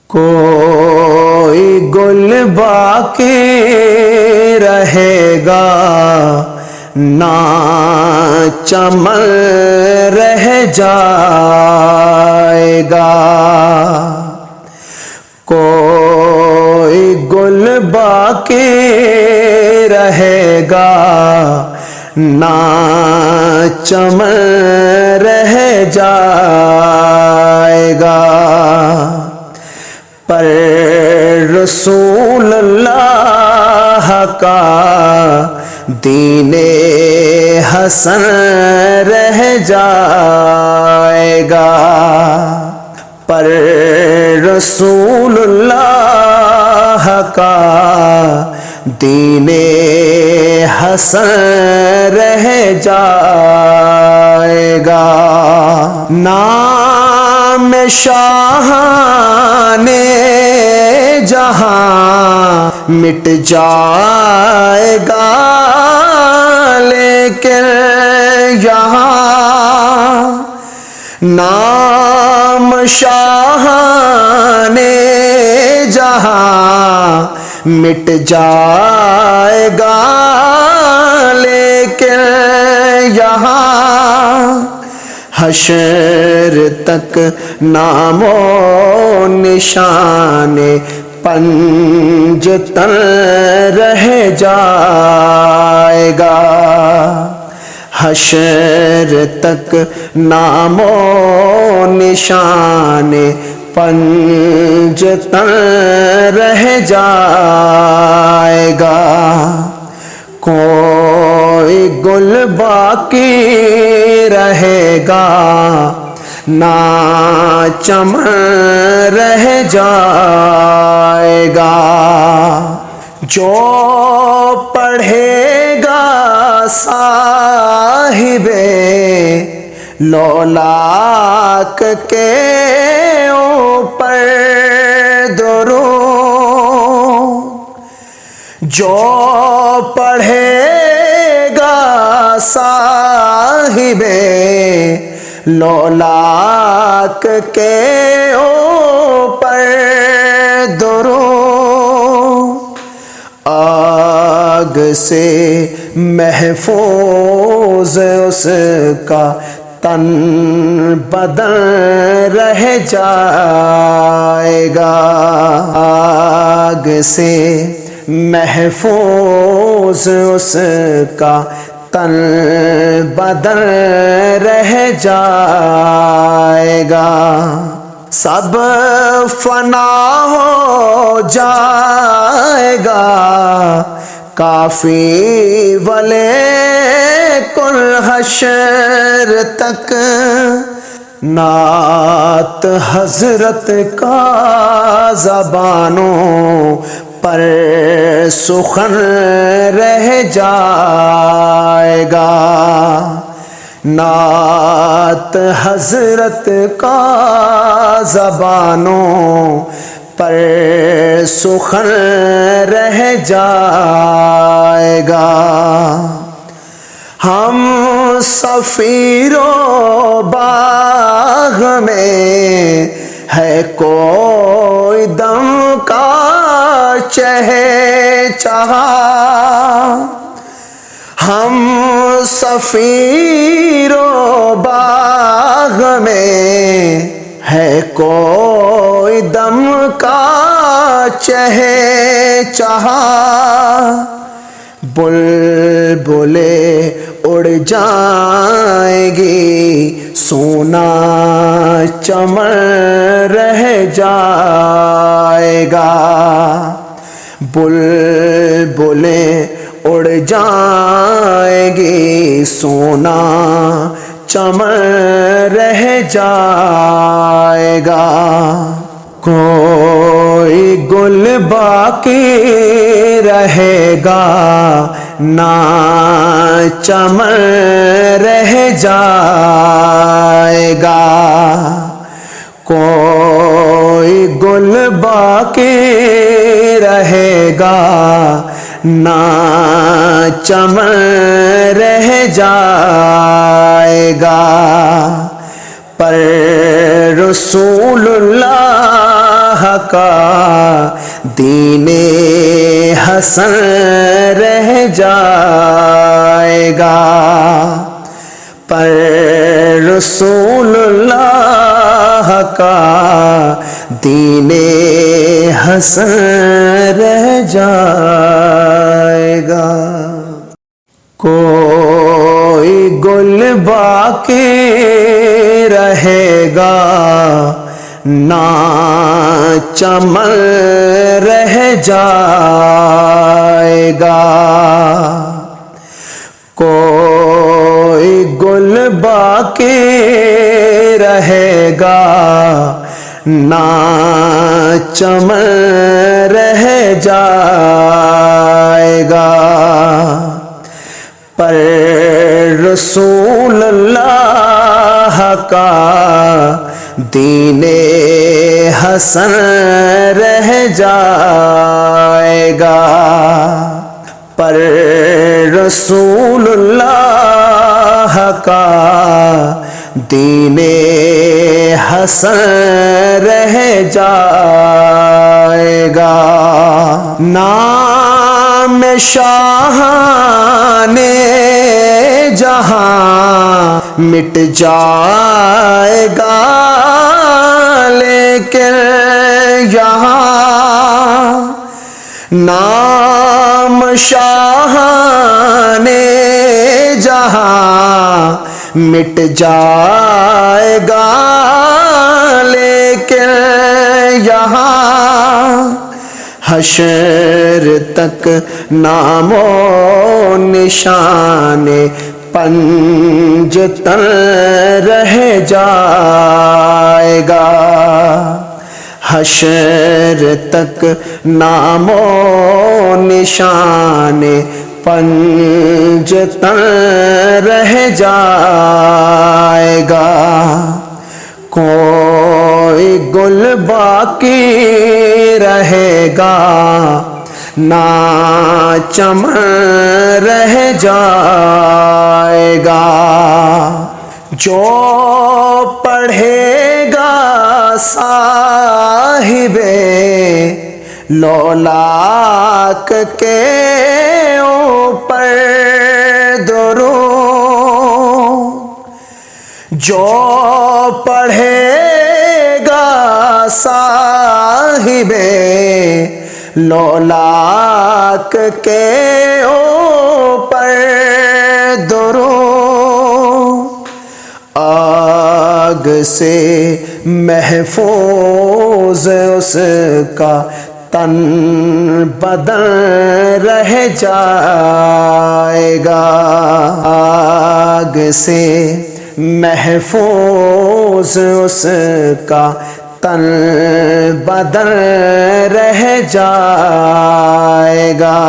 کوئی گل باقی رہے گا نہ چمن رہ جائے گا، کوئی گل باقی رہے گا نہ چمن رہ جائے گا، پر رسول اللہ کا دین حسن رہ جائے گا، پر رسول اللہ کا دین حسن رہ جائے گا، نام شاہان جہاں مٹ جائے گا، لیکن یہاں نام شاہان جہاں مٹ جائے گا، لیکن یہاں حشر تک نام و نشان پنجتن رہ جائے گا، حشر تک نام و نشان پنجتن رہ جائے گا، کوئی گل باقی رہے گا نہ چمن رہ جائے گا، جو پڑھے گا صاحب لولاک کے اوپر درود، جو پڑھے گا صاحب لولاک کے اوپر درود، آگ سے محفوظ اس کا تن بدن رہ جائے گا، آگ سے محفوظ اس کا تن بدن رہ جائے گا، سب فنا ہو جائے گا، کافی ولیکن حشر تک نعت حضرت کا زبانوں پر سخن رہ جائے گا، نعت حضرت کا زبانوں پر سخن رہ جائے گا، ہم سفیر و باغ میں ہے کوئی دم کا چہچہا، ہم سفیر و باغ میں ہے کوئی دم کا چہچہا، بلبلیں اڑ جائیں گی سونا چمن رہ جائے گا، بلبلیں اڑ جائیں گی سونا چمن رہ جائے گا، کوئی گل باقی رہے گا نہ چمن رہ جائے گا، کوئی گل باقی رہے گا نہ چمن رہ جائے گا، پر رسول اللہ کا دین حسن رہ جائے گا، پر رسول اللہ کا دین حسن رہ جائے گا۔ کوئی گل باقی رہے گا، نہ چمن رہ جائے گا، کوئی گل باقی رہے گا، نہ چمن رہ جائے گا، پر رسول اللہ کا دین حسن رہ جائے گا، پر رسول اللہ کا دین حسن رہ جائے گا۔ نام شاہان جہاں مٹ جائے گا، لیکن یہاں نام شاہان جہاں مٹ جائے گا، لیکن یہاں حشر تک نام و نشان پنجتن رہ جائے گا، حشر تک نام و نشان پنجتن رہ جائے گا، کوئی گل باقی رہے گا، نہ چمن رہ جائے گا، جو پڑھے گا صاحب لولاک کے اوپر درود، جو پڑھے گا صاحب لولاک کے اوپر درود، آگ سے محفوظ اس کا تن بدن رہ جائے گا، آگ سے محفوظ اس کا تن بدن رہ جائے گا۔